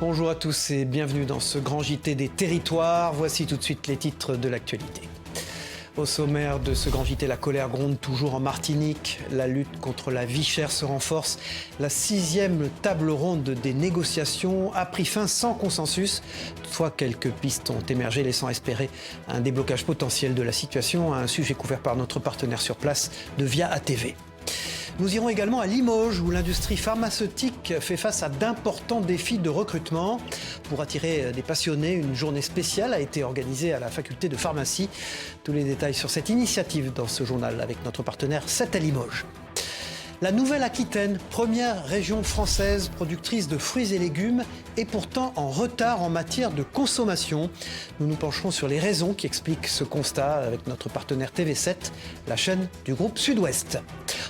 Bonjour à tous et bienvenue dans ce grand JT des territoires. Voici tout de suite les titres de l'actualité. Au sommaire de ce grand JT, la colère gronde toujours en Martinique. La lutte contre la vie chère se renforce. La 6e table ronde des négociations a pris fin sans consensus. Toutefois, quelques pistes ont émergé, laissant espérer un déblocage potentiel de la situation. Un sujet couvert par notre partenaire sur place de Via ATV. Nous irons également à Limoges, où l'industrie pharmaceutique fait face à d'importants défis de recrutement. Pour attirer des passionnés, une journée spéciale a été organisée à la faculté de pharmacie. Tous les détails sur cette initiative dans ce journal avec notre partenaire 7 à Limoges. La Nouvelle-Aquitaine, première région française productrice de fruits et légumes, est pourtant en retard en matière de consommation. Nous nous pencherons sur les raisons qui expliquent ce constat avec notre partenaire TV7, la chaîne du groupe Sud-Ouest.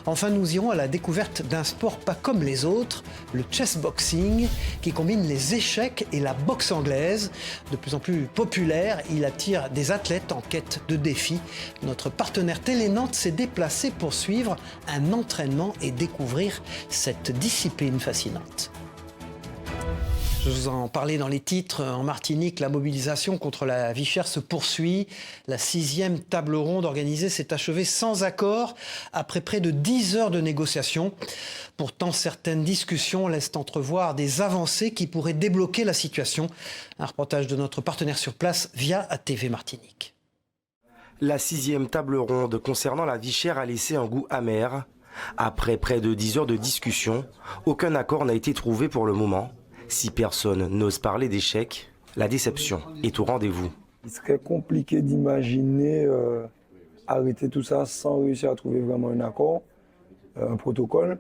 Enfin, nous irons à la découverte d'un sport pas comme les autres, le chessboxing, qui combine les échecs et la boxe anglaise. De plus en plus populaire, il attire des athlètes en quête de défis. Notre partenaire Télé Nantes s'est déplacé pour suivre un entraînement et découvrir cette discipline fascinante. Je vous en parlais dans les titres. En Martinique, la mobilisation contre la vie chère se poursuit. La 6e table ronde organisée s'est achevée sans accord après près de 10 heures de négociations. Pourtant, certaines discussions laissent entrevoir des avancées qui pourraient débloquer la situation. Un reportage de notre partenaire sur place Via ATV Martinique. La 6e table ronde concernant la vie chère a laissé un goût amer. Après près de 10 heures de discussion, aucun accord n'a été trouvé pour le moment. Si personne n'ose parler d'échec, la déception est au rendez-vous. Il serait compliqué d'imaginer arrêter tout ça sans réussir à trouver vraiment un accord, un protocole.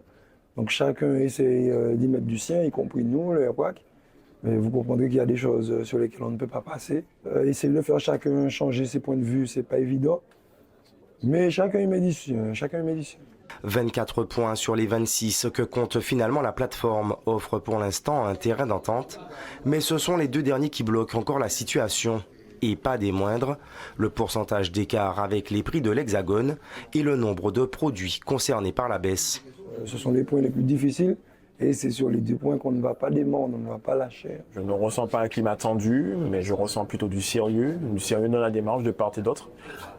Donc chacun essaie d'y mettre du sien, y compris nous, le RPAC. Mais vous comprendrez qu'il y a des choses sur lesquelles on ne peut pas passer. Essayer de faire chacun changer ses points de vue, c'est pas évident. Mais chacun y met du sien, 24 points sur les 26 que compte finalement la plateforme offrent pour l'instant un terrain d'entente. Mais ce sont les 2 derniers qui bloquent encore la situation. Et pas des moindres, le pourcentage d'écart avec les prix de l'Hexagone et le nombre de produits concernés par la baisse. Ce sont les points les plus difficiles. Et c'est sur les 2 points qu'on ne va pas démordre, on ne va pas lâcher. Je ne ressens pas un climat tendu, mais je ressens plutôt du sérieux dans la démarche de part et d'autre,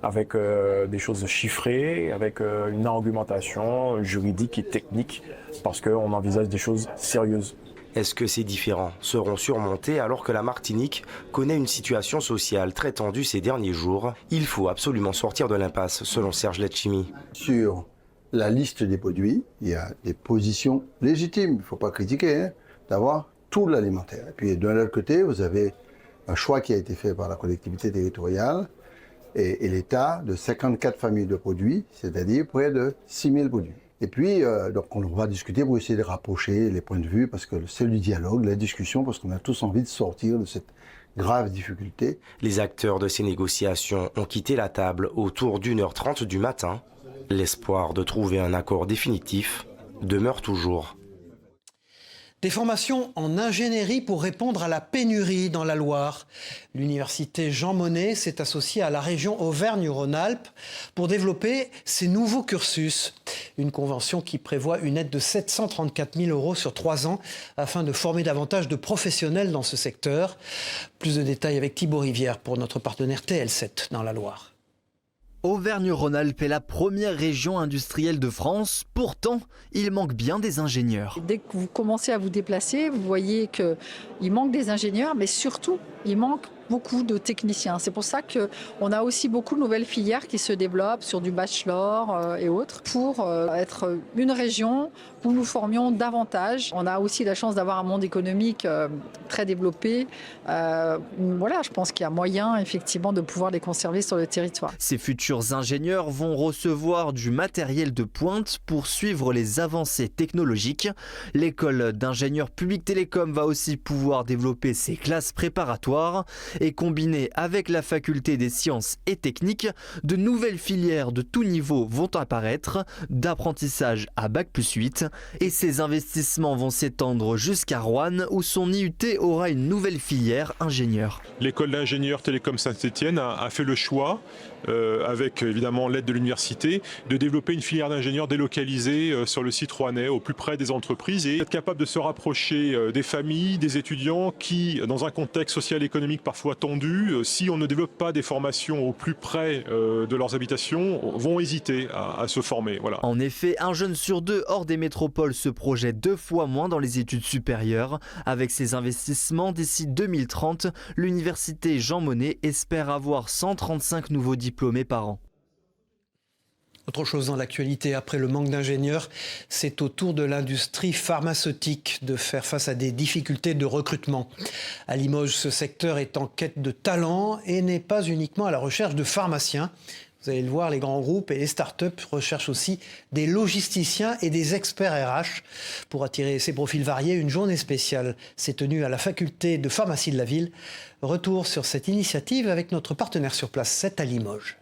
avec des choses chiffrées, avec une argumentation juridique et technique, parce qu'on envisage des choses sérieuses. Est-ce que ces différends seront surmontés alors que la Martinique connaît une situation sociale très tendue ces derniers jours? Il faut absolument sortir de l'impasse, selon Serge Letchimy. Sur la liste des produits, il y a des positions légitimes, il ne faut pas critiquer, d'avoir tout l'alimentaire. Et puis de l'autre côté, vous avez un choix qui a été fait par la collectivité territoriale et l'État de 54 familles de produits, c'est-à-dire près de 6 000 produits. Et puis, donc on va discuter pour essayer de rapprocher les points de vue, parce que c'est le dialogue, la discussion, parce qu'on a tous envie de sortir de cette grave difficulté. Les acteurs de ces négociations ont quitté la table autour d'1h30 du matin. L'espoir de trouver un accord définitif demeure toujours. Des formations en ingénierie pour répondre à la pénurie dans la Loire. L'université Jean Monnet s'est associée à la région Auvergne-Rhône-Alpes pour développer ces nouveaux cursus. Une convention qui prévoit une aide de 734 000 € sur 3 ans afin de former davantage de professionnels dans ce secteur. Plus de détails avec Thibaut Rivière pour notre partenaire TL7 dans la Loire. Auvergne-Rhône-Alpes est la première région industrielle de France. Pourtant, il manque bien des ingénieurs. Dès que vous commencez à vous déplacer, vous voyez qu'il manque des ingénieurs, mais surtout, il manque beaucoup de techniciens. C'est pour ça qu'on a aussi beaucoup de nouvelles filières qui se développent sur du bachelor et autres pour être une région où nous formions davantage. On a aussi la chance d'avoir un monde économique très développé. Voilà, je pense qu'il y a moyen effectivement de pouvoir les conserver sur le territoire. Ces futurs ingénieurs vont recevoir du matériel de pointe pour suivre les avancées technologiques. L'école d'ingénieurs publics télécom va aussi pouvoir développer ses classes préparatoires. Et combiné avec la faculté des sciences et techniques, de nouvelles filières de tout niveau vont apparaître, d'apprentissage à Bac+8. Et ces investissements vont s'étendre jusqu'à Roanne où son IUT aura une nouvelle filière ingénieur. L'école d'ingénieurs Télécom Saint-Étienne a fait le choix, avec évidemment l'aide de l'université, de développer une filière d'ingénieurs délocalisée sur le site rouennais, au plus près des entreprises, et être capable de se rapprocher des familles, des étudiants qui, dans un contexte social et économique parfois tendu, si on ne développe pas des formations au plus près de leurs habitations, vont hésiter à se former. Voilà. En effet, un jeune sur deux hors des métropoles se projette 2 fois moins dans les études supérieures. Avec ces investissements, d'ici 2030, l'université Jean Monnet espère avoir 135 nouveaux diplômés par an. Autre chose dans l'actualité, après le manque d'ingénieurs, c'est au tour de l'industrie pharmaceutique de faire face à des difficultés de recrutement. À Limoges, ce secteur est en quête de talents et n'est pas uniquement à la recherche de pharmaciens. Vous allez le voir, les grands groupes et les start-up recherchent aussi des logisticiens et des experts RH. Pour attirer ces profils variés, une journée spéciale s'est tenue à la faculté de pharmacie de la ville. Retour sur cette initiative avec notre partenaire sur place, c'est à Limoges.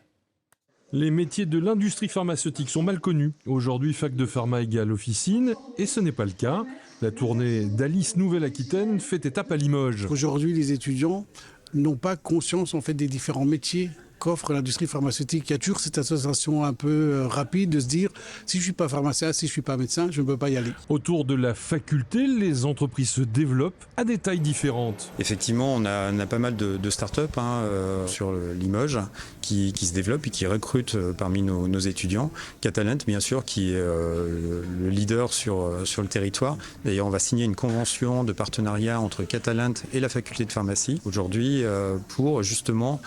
Les métiers de l'industrie pharmaceutique sont mal connus. Aujourd'hui, fac de pharma égale officine, et ce n'est pas le cas. La tournée d'Alice Nouvelle-Aquitaine fait étape à Limoges. Aujourd'hui, les étudiants n'ont pas conscience en fait des différents métiers qu'offre l'industrie pharmaceutique. Il y a toujours cette association un peu rapide de se dire si je ne suis pas pharmacien, si je ne suis pas médecin, je ne peux pas y aller. Autour de la faculté, les entreprises se développent à des tailles différentes. Effectivement, on a pas mal de start-up sur Limoges qui se développent et qui recrutent parmi nos étudiants. Catalent, bien sûr, qui est le leader sur le territoire. D'ailleurs, on va signer une convention de partenariat entre Catalent et la faculté de pharmacie aujourd'hui pour justement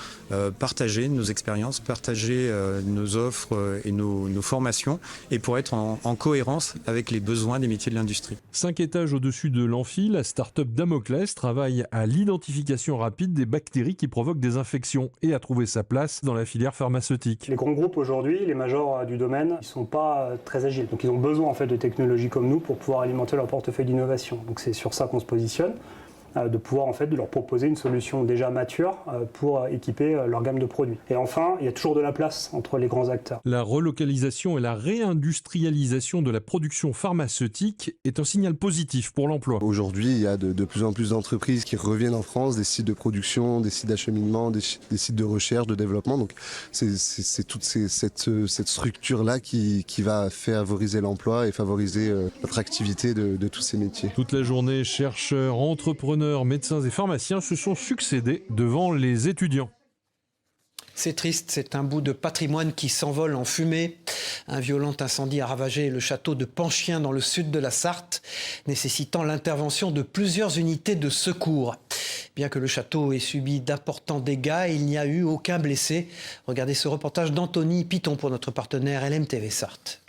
partager nos expériences, partager nos offres et nos formations et pour être en cohérence avec les besoins des métiers de l'industrie. 5 étages au-dessus de l'amphi, la start-up Damoclès travaille à l'identification rapide des bactéries qui provoquent des infections et à trouver sa place dans la filière pharmaceutique. Les grands groupes aujourd'hui, les majors du domaine, ils ne sont pas très agiles. Donc ils ont besoin en fait de technologies comme nous pour pouvoir alimenter leur portefeuille d'innovation. Donc c'est sur ça qu'on se positionne, de pouvoir en fait de leur proposer une solution déjà mature pour équiper leur gamme de produits. Et enfin, il y a toujours de la place entre les grands acteurs. La relocalisation et la réindustrialisation de la production pharmaceutique est un signal positif pour l'emploi. Aujourd'hui, il y a de plus en plus d'entreprises qui reviennent en France, des sites de production, des sites d'acheminement, des sites de recherche, de développement. Donc c'est toute cette structure-là qui va favoriser l'emploi et favoriser l'attractivité de tous ces métiers. Toute la journée, chercheurs, entrepreneurs, médecins et pharmaciens se sont succédés devant les étudiants. C'est triste, c'est un bout de patrimoine qui s'envole en fumée. Un violent incendie a ravagé le château de Panchien dans le sud de la Sarthe, nécessitant l'intervention de plusieurs unités de secours. Bien que le château ait subi d'importants dégâts, il n'y a eu aucun blessé. Regardez ce reportage d'Anthony Piton pour notre partenaire LMTV Sarthe.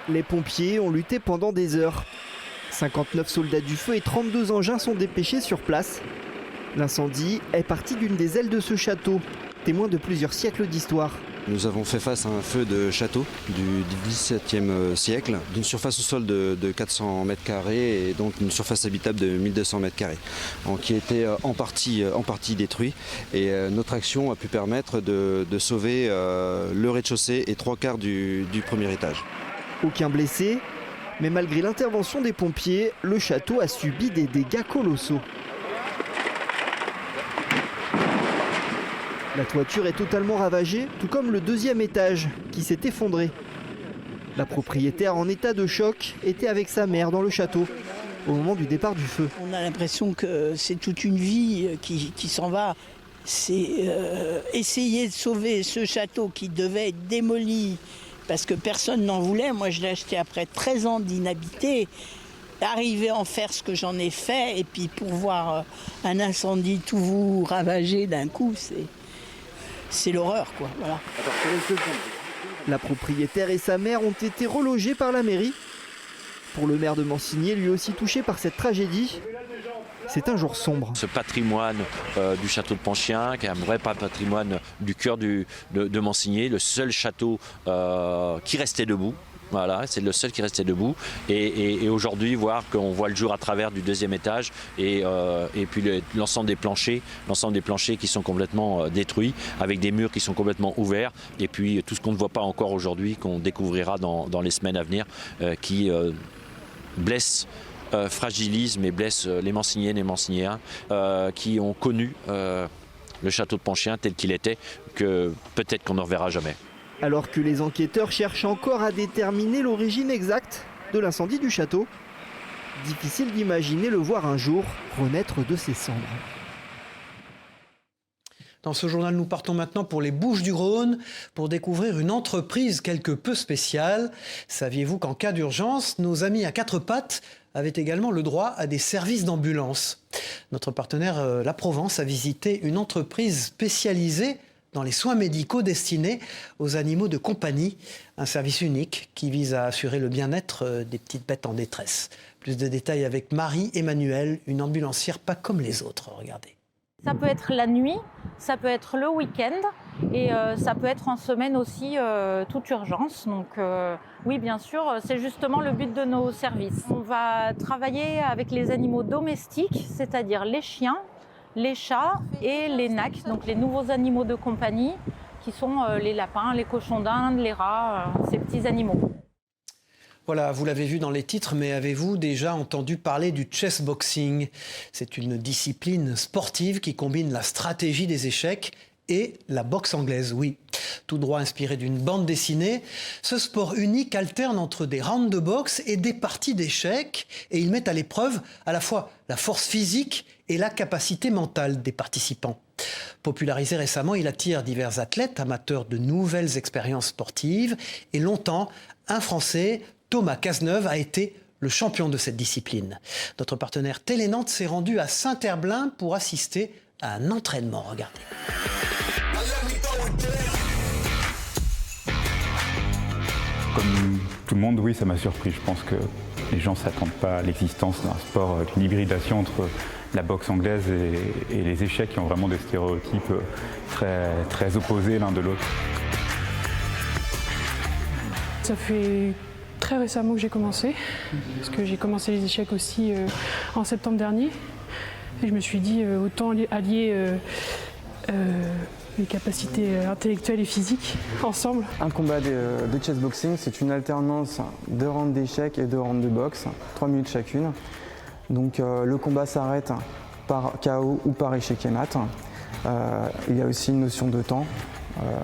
Les pompiers ont lutté pendant des heures. 59 soldats du feu et 32 engins sont dépêchés sur place. L'incendie est parti d'une des ailes de ce château, témoin de plusieurs siècles d'histoire. Nous avons fait face à un feu de château du XVIIe siècle, d'une surface au sol de 400 mètres carrés et donc une surface habitable de 1200 mètres carrés, qui était en partie détruit. Et notre action a pu permettre de sauver le rez-de-chaussée et 3/4 du premier étage. Aucun blessé, mais malgré l'intervention des pompiers, le château a subi des dégâts colossaux. La toiture est totalement ravagée, tout comme le deuxième étage qui s'est effondré. La propriétaire en état de choc était avec sa mère dans le château au moment du départ du feu. On a l'impression que c'est toute une vie qui s'en va. C'est essayer de sauver ce château qui devait être démoli parce que personne n'en voulait. Moi, je l'ai acheté après 13 ans d'inhabité. Arriver à en faire ce que j'en ai fait et puis pour voir un incendie tout vous ravager d'un coup, c'est l'horreur, quoi. Voilà. La propriétaire et sa mère ont été relogés par la mairie. Pour le maire de Mansigné, lui aussi touché par cette tragédie, c'est un jour sombre. Ce patrimoine du château de Panchien, qui est un vrai patrimoine du cœur de Mansigné, le seul château qui restait debout. Voilà, c'est le seul qui restait debout. Et aujourd'hui, voir qu'on voit le jour à travers du 2e étage et puis l'ensemble des planchers qui sont complètement détruits, avec des murs qui sont complètement ouverts. Et puis tout ce qu'on ne voit pas encore aujourd'hui, qu'on découvrira dans les semaines à venir, qui blesse, fragilise, mais blesse les Manciniennes et Manciniens qui ont connu le château de Panchien tel qu'il était, que peut-être qu'on ne reverra jamais. Alors que les enquêteurs cherchent encore à déterminer l'origine exacte de l'incendie du château, difficile d'imaginer le voir un jour renaître de ses cendres. Dans ce journal, nous partons maintenant pour les Bouches-du-Rhône pour découvrir une entreprise quelque peu spéciale. Saviez-vous qu'en cas d'urgence, nos amis à quatre pattes avaient également le droit à des services d'ambulance? Notre partenaire La Provence a visité une entreprise spécialisée dans les soins médicaux destinés aux animaux de compagnie. Un service unique qui vise à assurer le bien-être des petites bêtes en détresse. Plus de détails avec Marie-Emmanuelle, une ambulancière pas comme les autres. Regardez. Ça peut être la nuit, ça peut être le week-end et ça peut être en semaine aussi, toute urgence. Donc oui, bien sûr, c'est justement le but de nos services. On va travailler avec les animaux domestiques, c'est-à-dire les chiens, les chats et les nacs, donc les nouveaux animaux de compagnie qui sont les lapins, les cochons d'Inde, les rats, ces petits animaux. Voilà, vous l'avez vu dans les titres, mais avez-vous déjà entendu parler du chessboxing? C'est une discipline sportive qui combine la stratégie des échecs et la boxe anglaise, oui. Tout droit inspiré d'une bande dessinée, ce sport unique alterne entre des rounds de boxe et des parties d'échecs et il met à l'épreuve à la fois la force physique et la capacité mentale des participants. Popularisé récemment, il attire divers athlètes amateurs de nouvelles expériences sportives et longtemps, un Français, Thomas Cazeneuve, a été le champion de cette discipline. Notre partenaire Télé-Nantes s'est rendu à Saint-Herblain pour assister à un entraînement. Regardez. Comme tout le monde, oui, ça m'a surpris. Je pense que les gens ne s'attendent pas à l'existence d'un sport avec une hybridation entre la boxe anglaise et les échecs qui ont vraiment des stéréotypes très opposés l'un de l'autre. Ça fait très récemment que j'ai commencé, parce que j'ai commencé les échecs aussi en septembre dernier. Et je me suis dit autant allier les capacités intellectuelles et physiques ensemble. Un combat de chessboxing, c'est une alternance de rounds d'échecs et de rounds de boxe, 3 minutes chacune. Donc le combat s'arrête par KO ou par échec et mat. Il y a aussi une notion de temps.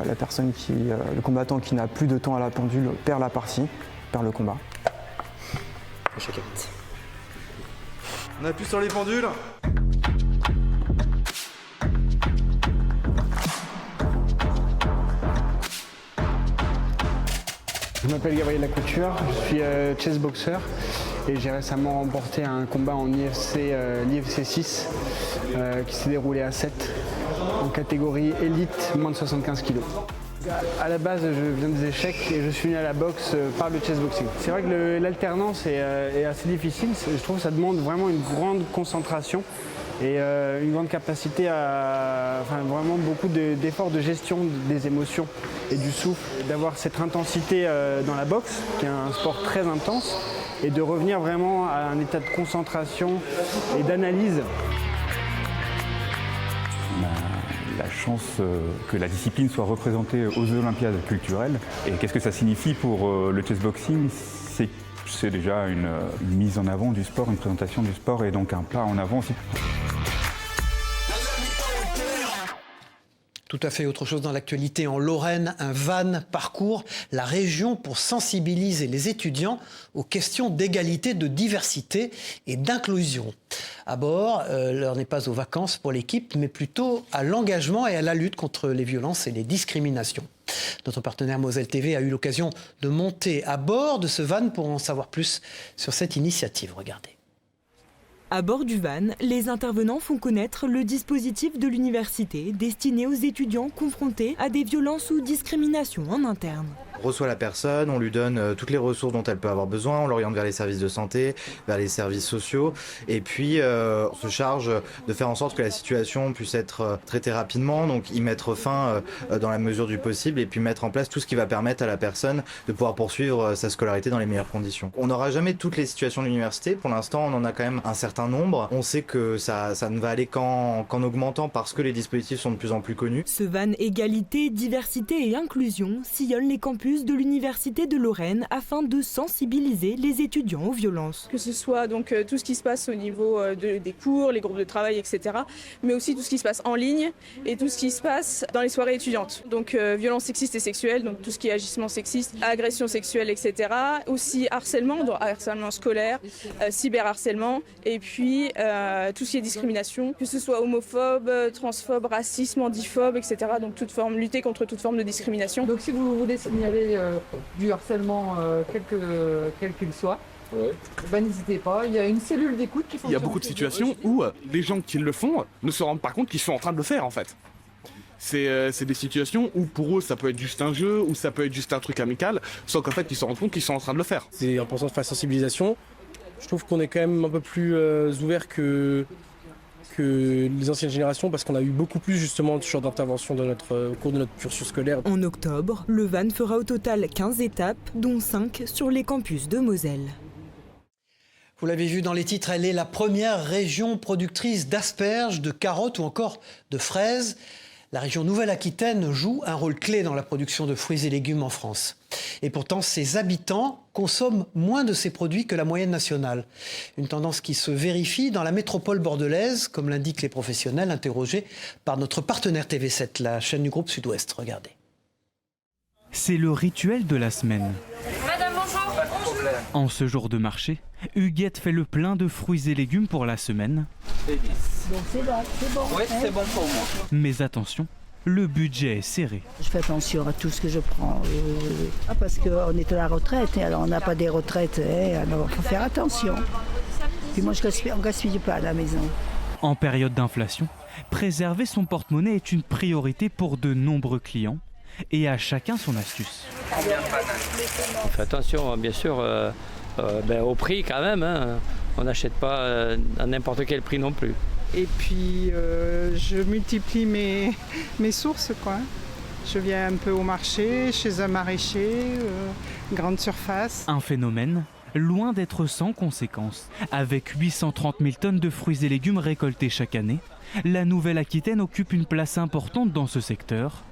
Le combattant qui n'a plus de temps à la pendule perd la partie, perd le combat. Échec et mat. On appuie sur les pendules. Je m'appelle Gabriel Lacouture, je suis chessboxer et j'ai récemment remporté un combat en l'IFC 6 qui s'est déroulé à 7 en catégorie élite moins de 75 kg. À la base, je viens des échecs et je suis venu à la boxe par le chessboxing. C'est vrai que l'alternance est assez difficile, je trouve que ça demande vraiment une grande concentration et une grande capacité vraiment beaucoup d'efforts de gestion des émotions et du souffle, d'avoir cette intensité dans la boxe, qui est un sport très intense, et de revenir vraiment à un état de concentration et d'analyse. On a la chance que la discipline soit représentée aux Olympiades culturelles. Et qu'est-ce que ça signifie pour le chessboxing? C'est déjà une mise en avant du sport, une présentation du sport et donc un pas en avant aussi. Tout à fait autre chose dans l'actualité. En Lorraine, un van parcourt la région pour sensibiliser les étudiants aux questions d'égalité, de diversité et d'inclusion. À bord, l'heure n'est pas aux vacances pour l'équipe, mais plutôt à l'engagement et à la lutte contre les violences et les discriminations. Notre partenaire Moselle TV a eu l'occasion de monter à bord de ce van pour en savoir plus sur cette initiative. Regardez. À bord du van, les intervenants font connaître le dispositif de l'université destiné aux étudiants confrontés à des violences ou discriminations en interne. On reçoit la personne, on lui donne toutes les ressources dont elle peut avoir besoin, on l'oriente vers les services de santé, vers les services sociaux, et puis on se charge de faire en sorte que la situation puisse être traitée rapidement, donc y mettre fin dans la mesure du possible, et puis mettre en place tout ce qui va permettre à la personne de pouvoir poursuivre sa scolarité dans les meilleures conditions. On n'aura jamais toutes les situations de l'université, pour l'instant on en a quand même un certain nombre. On sait que ça ne va aller qu'en augmentant parce que les dispositifs sont de plus en plus connus. Ce van égalité, diversité et inclusion sillonne les campus de l'Université de Lorraine afin de sensibiliser les étudiants aux violences. Que ce soit donc tout ce qui se passe au niveau des cours, les groupes de travail, etc. Mais aussi tout ce qui se passe en ligne et tout ce qui se passe dans les soirées étudiantes. Donc violences sexistes et sexuelles, donc tout ce qui est agissement sexiste, agression sexuelle, etc. Aussi harcèlement scolaire, cyberharcèlement et puis tout ce qui est discrimination, que ce soit homophobe, transphobe, racisme, handiphobe, etc. Donc lutter contre toute forme de discrimination. Donc si vous voulez signaler du harcèlement quel qu'il soit, n'hésitez pas, il y a une cellule d'écoute qui fonctionne. Il y a beaucoup de situations où les gens qui le font ne se rendent pas compte qu'ils sont en train de le faire en fait. C'est des situations où pour eux ça peut être juste un jeu ou ça peut être juste un truc amical, sans qu'en fait ils se rendent compte qu'ils sont en train de le faire. C'est important de faire la sensibilisation. Je trouve qu'on est quand même un peu plus ouvert que les anciennes générations parce qu'on a eu beaucoup plus justement de ce genre d'intervention au cours de notre cursus scolaire. En octobre, le van fera au total 15 étapes, dont 5 sur les campus de Moselle. Vous l'avez vu dans les titres, elle est la première région productrice d'asperges, de carottes ou encore de fraises. La région Nouvelle-Aquitaine joue un rôle clé dans la production de fruits et légumes en France. Et pourtant, ses habitants consomment moins de ces produits que la moyenne nationale. Une tendance qui se vérifie dans la métropole bordelaise, comme l'indiquent les professionnels interrogés par notre partenaire TV7, la chaîne du groupe Sud-Ouest. Regardez. C'est le rituel de la semaine. Madame, bonjour. Pas de problème. En ce jour de marché, Huguette fait le plein de fruits et légumes pour la semaine. Bon, c'est bon. Oui, c'est bon pour moi. Mais attention, le budget est serré. Je fais attention à tout ce que je prends. Parce qu'on est à la retraite, alors on n'a pas des retraites, alors il faut faire attention. Puis moi, on ne gaspille pas à la maison. En période d'inflation, préserver son porte-monnaie est une priorité pour de nombreux clients. Et à chacun son astuce. On fait attention, bien sûr, au prix quand même. Hein. On n'achète pas à n'importe quel prix non plus. Et puis, je multiplie mes sources, quoi. Je viens un peu au marché, chez un maraîcher, grande surface. Un phénomène loin d'être sans conséquences. Avec 830 000 tonnes de fruits et légumes récoltés chaque année, la Nouvelle-Aquitaine occupe une place importante dans ce secteur.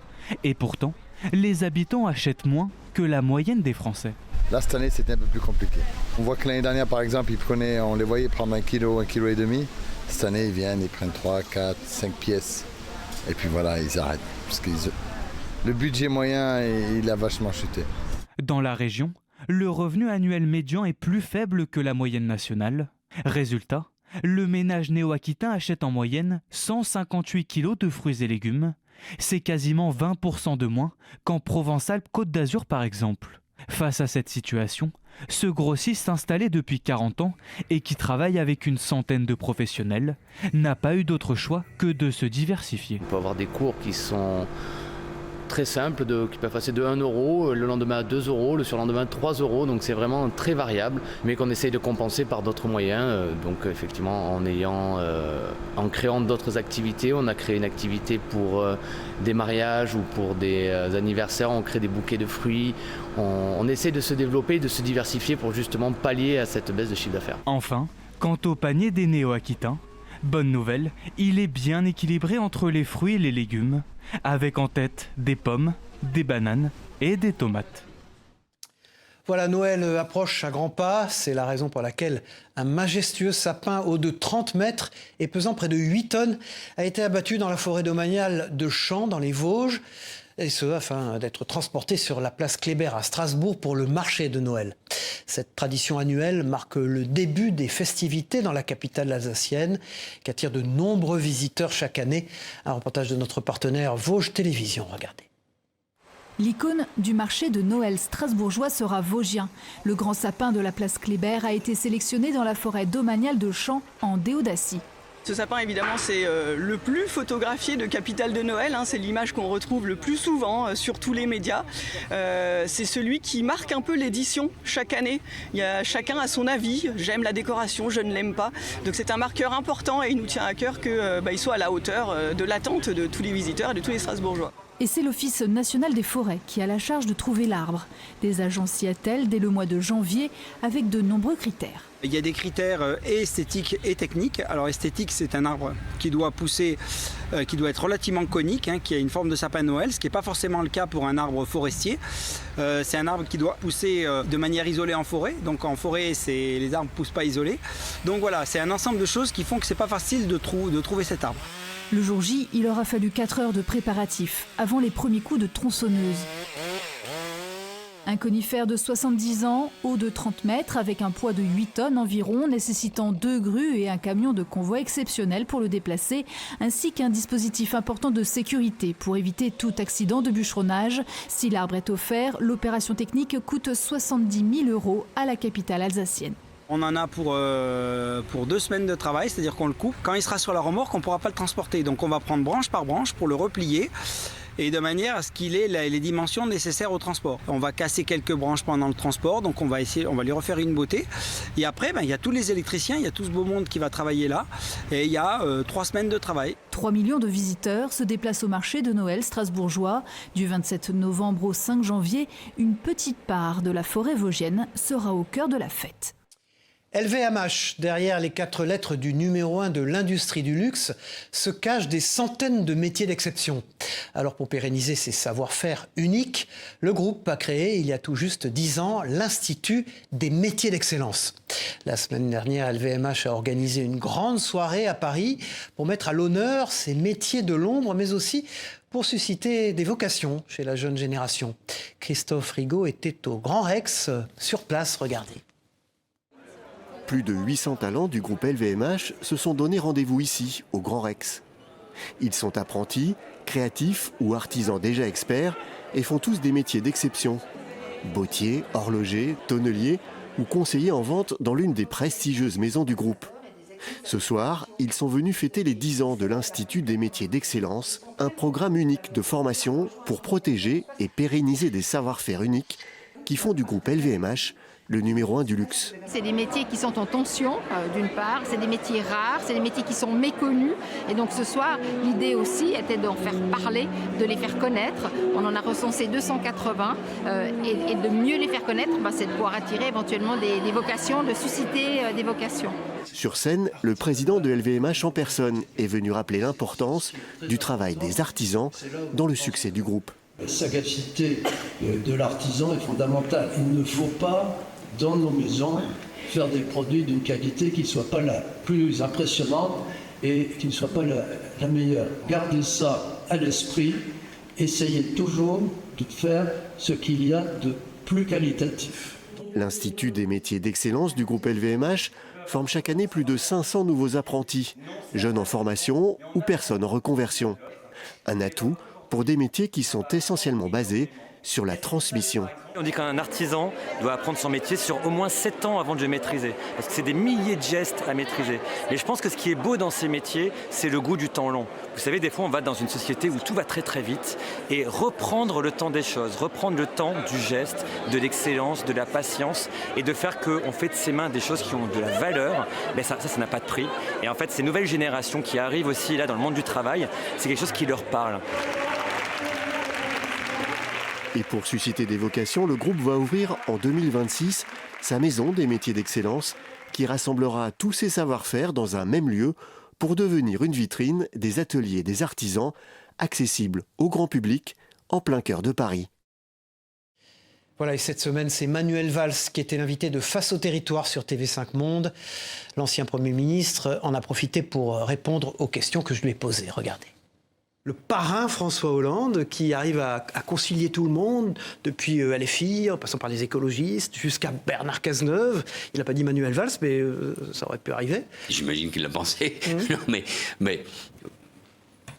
Et pourtant, les habitants achètent moins que la moyenne des Français. Là, cette année, c'était un peu plus compliqué. On voit que l'année dernière, par exemple, on les voyait prendre 1 kilo, 1,5 kg. Cette année, ils viennent, ils prennent 3, 4, 5 pièces. Et puis voilà, ils arrêtent. Parce que le budget moyen, il a vachement chuté. Dans la région, le revenu annuel médian est plus faible que la moyenne nationale. Résultat, le ménage néo-aquitain achète en moyenne 158 kilos de fruits et légumes. C'est quasiment 20% de moins qu'en Provence-Alpes-Côte d'Azur par exemple. Face à cette situation, ce grossiste installé depuis 40 ans et qui travaille avec une centaine de professionnels n'a pas eu d'autre choix que de se diversifier. On peut avoir des cours qui sont très simples, qui peuvent passer de 1 €, le lendemain à 2 €, le surlendemain à 3 €, donc c'est vraiment très variable, mais qu'on essaye de compenser par d'autres moyens. Donc effectivement, en créant d'autres activités, on a créé une activité pour des mariages ou pour des anniversaires, on crée des bouquets de fruits, on essaie de se développer, de se diversifier pour justement pallier à cette baisse de chiffre d'affaires. Enfin, quant au panier des néo-aquitains, bonne nouvelle, il est bien équilibré entre les fruits et les légumes, avec en tête des pommes, des bananes et des tomates. Voilà, Noël approche à grands pas. C'est la raison pour laquelle un majestueux sapin haut de 30 mètres et pesant près de 8 tonnes a été abattu dans la forêt domaniale de Champs, dans les Vosges. Et ce, afin d'être transporté sur la place Kléber à Strasbourg pour le marché de Noël. Cette tradition annuelle marque le début des festivités dans la capitale alsacienne, qui attire de nombreux visiteurs chaque année. Un reportage de notre partenaire Vosges Télévision. Regardez. L'icône du marché de Noël strasbourgeois sera vosgien. Le grand sapin de la place Kléber a été sélectionné dans la forêt domaniale de Champs, en Déodacie. Ce sapin, évidemment, c'est le plus photographié de capitale de Noël. C'est l'image qu'on retrouve le plus souvent sur tous les médias. C'est celui qui marque un peu l'édition chaque année. Chacun a son avis. J'aime la décoration, je ne l'aime pas. Donc c'est un marqueur important et il nous tient à cœur qu'il soit à la hauteur de l'attente de tous les visiteurs et de tous les Strasbourgeois. Et c'est l'Office national des forêts qui a la charge de trouver l'arbre. Des agences s'y attellent dès le mois de janvier avec de nombreux critères. Il y a des critères esthétiques et techniques. Alors esthétique, c'est un arbre qui doit pousser, qui doit être relativement conique, qui a une forme de sapin de Noël, ce qui n'est pas forcément le cas pour un arbre forestier. C'est un arbre qui doit pousser de manière isolée en forêt. Donc en forêt, les arbres ne poussent pas isolés. Donc voilà, c'est un ensemble de choses qui font que ce n'est pas facile de trouver cet arbre. Le jour J, il aura fallu 4 heures de préparatifs avant les premiers coups de tronçonneuse. Un conifère de 70 ans, haut de 30 mètres, avec un poids de 8 tonnes environ, nécessitant 2 grues et un camion de convoi exceptionnel pour le déplacer, ainsi qu'un dispositif important de sécurité pour éviter tout accident de bûcheronnage. Si l'arbre est offert, l'opération technique coûte 70 000 € à la capitale alsacienne. On en a pour 2 semaines de travail, c'est-à-dire qu'on le coupe. Quand il sera sur la remorque, on ne pourra pas le transporter. Donc on va prendre branche par branche pour le replier et de manière à ce qu'il ait les dimensions nécessaires au transport. On va casser quelques branches pendant le transport, donc on va lui refaire une beauté. Et après, il y a tous les électriciens, il y a tout ce beau monde qui va travailler là. Et il y a 3 semaines de travail. 3 millions de visiteurs se déplacent au marché de Noël strasbourgeois. Du 27 novembre au 5 janvier, une petite part de la forêt vosgienne sera au cœur de la fête. LVMH, derrière les 4 lettres du numéro 1 de l'industrie du luxe, se cachent des centaines de métiers d'exception. Alors pour pérenniser ces savoir-faire uniques, le groupe a créé il y a tout juste 10 ans l'Institut des métiers d'excellence. La semaine dernière, LVMH a organisé une grande soirée à Paris pour mettre à l'honneur ces métiers de l'ombre, mais aussi pour susciter des vocations chez la jeune génération. Christophe Rigaud était au Grand Rex, sur place, regardez. Plus de 800 talents du groupe LVMH se sont donné rendez-vous ici, au Grand Rex. Ils sont apprentis, créatifs ou artisans déjà experts et font tous des métiers d'exception. Bottier, horloger, tonnelier ou conseiller en vente dans l'une des prestigieuses maisons du groupe. Ce soir, ils sont venus fêter les 10 ans de l'Institut des métiers d'excellence, un programme unique de formation pour protéger et pérenniser des savoir-faire uniques qui font du groupe LVMH le numéro 1 du luxe. C'est des métiers qui sont en tension, d'une part, c'est des métiers rares, c'est des métiers qui sont méconnus. Et donc ce soir, l'idée aussi était d'en faire parler, de les faire connaître. On en a recensé 280 et de mieux les faire connaître, c'est de pouvoir attirer éventuellement des vocations, de susciter des vocations. Sur scène, le président de LVMH en personne est venu rappeler l'importance du travail des artisans dans le succès du groupe. La sagacité de l'artisan est fondamentale. Il ne faut pas, dans nos maisons, faire des produits d'une qualité qui ne soit pas la plus impressionnante et qui ne soit pas la meilleure. Gardez ça à l'esprit, essayez toujours de faire ce qu'il y a de plus qualitatif. L'Institut des métiers d'excellence du groupe LVMH forme chaque année plus de 500 nouveaux apprentis, jeunes en formation ou personnes en reconversion. Un atout pour des métiers qui sont essentiellement basés sur la transmission. On dit qu'un artisan doit apprendre son métier sur au moins 7 ans avant de le maîtriser. Parce que c'est des milliers de gestes à maîtriser. Mais je pense que ce qui est beau dans ces métiers, c'est le goût du temps long. Vous savez, des fois, on va dans une société où tout va très très vite. Et reprendre le temps des choses, reprendre le temps du geste, de l'excellence, de la patience, et de faire qu'on fait de ses mains des choses qui ont de la valeur, ça n'a pas de prix. Et en fait, ces nouvelles générations qui arrivent aussi là dans le monde du travail, c'est quelque chose qui leur parle. Et pour susciter des vocations, le groupe va ouvrir en 2026 sa maison des métiers d'excellence qui rassemblera tous ses savoir-faire dans un même lieu pour devenir une vitrine des ateliers des artisans accessibles au grand public en plein cœur de Paris. Voilà, et cette semaine, c'est Manuel Valls qui était l'invité de Face au territoire sur TV5 Monde. L'ancien Premier ministre en a profité pour répondre aux questions que je lui ai posées. Regardez. Le parrain François Hollande qui arrive à concilier tout le monde, depuis LFI, en passant par les écologistes, jusqu'à Bernard Cazeneuve. Il n'a pas dit Manuel Valls, mais ça aurait pu arriver. J'imagine qu'il l'a pensé. Non, mais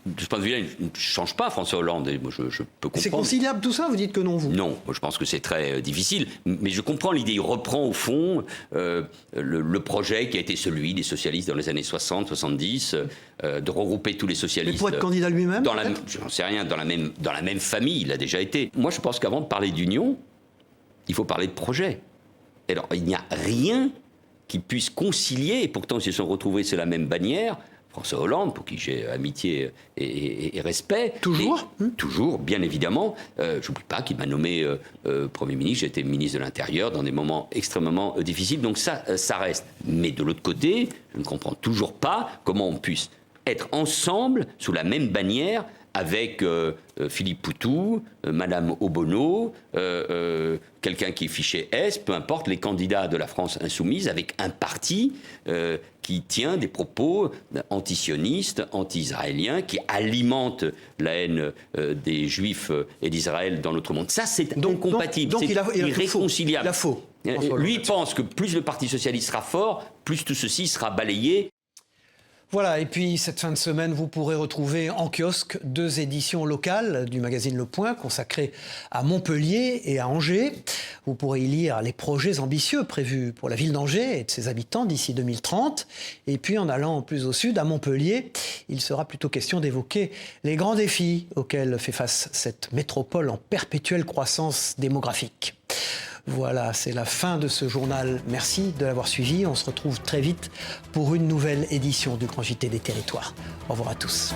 de ce point de vue-là, il ne change pas François Hollande. Et moi, je peux comprendre. C'est conciliable tout ça? Vous dites que non, vous? Non, moi, je pense que c'est très difficile. Mais je comprends l'idée. Il reprend au fond le projet qui a été celui des socialistes dans les années 60, 70, de regrouper tous les socialistes. Mais pour être candidat lui-même? Je n'en sais rien, dans la même famille, il a déjà été. Moi, je pense qu'avant de parler d'union, il faut parler de projet. Alors, il n'y a rien qui puisse concilier, et pourtant ils se sont retrouvés sous la même bannière, François Hollande, pour qui j'ai amitié et respect. Toujours Toujours, bien évidemment. J'oublie pas qu'il m'a nommé Premier ministre, j'étais ministre de l'Intérieur dans des moments extrêmement difficiles, donc ça reste. Mais de l'autre côté, je ne comprends toujours pas comment on puisse être ensemble, sous la même bannière, avec Philippe Poutou, Madame Obono, quelqu'un qui est fiché S, peu importe, les candidats de la France insoumise, avec un parti qui tient des propos antisionistes, anti-israéliens, qui alimente la haine des Juifs et d'Israël dans notre monde. Ça, c'est incompatible, c'est irréconciliable. Il a faux. Lui pense que plus le Parti socialiste sera fort, plus tout ceci sera balayé. Voilà, et puis cette fin de semaine, vous pourrez retrouver en kiosque 2 éditions locales du magazine Le Point consacrées à Montpellier et à Angers. Vous pourrez y lire les projets ambitieux prévus pour la ville d'Angers et de ses habitants d'ici 2030. Et puis en allant plus au sud, à Montpellier, il sera plutôt question d'évoquer les grands défis auxquels fait face cette métropole en perpétuelle croissance démographique. Voilà, c'est la fin de ce journal. Merci de l'avoir suivi. On se retrouve très vite pour une nouvelle édition du Grand JT des Territoires. Au revoir à tous.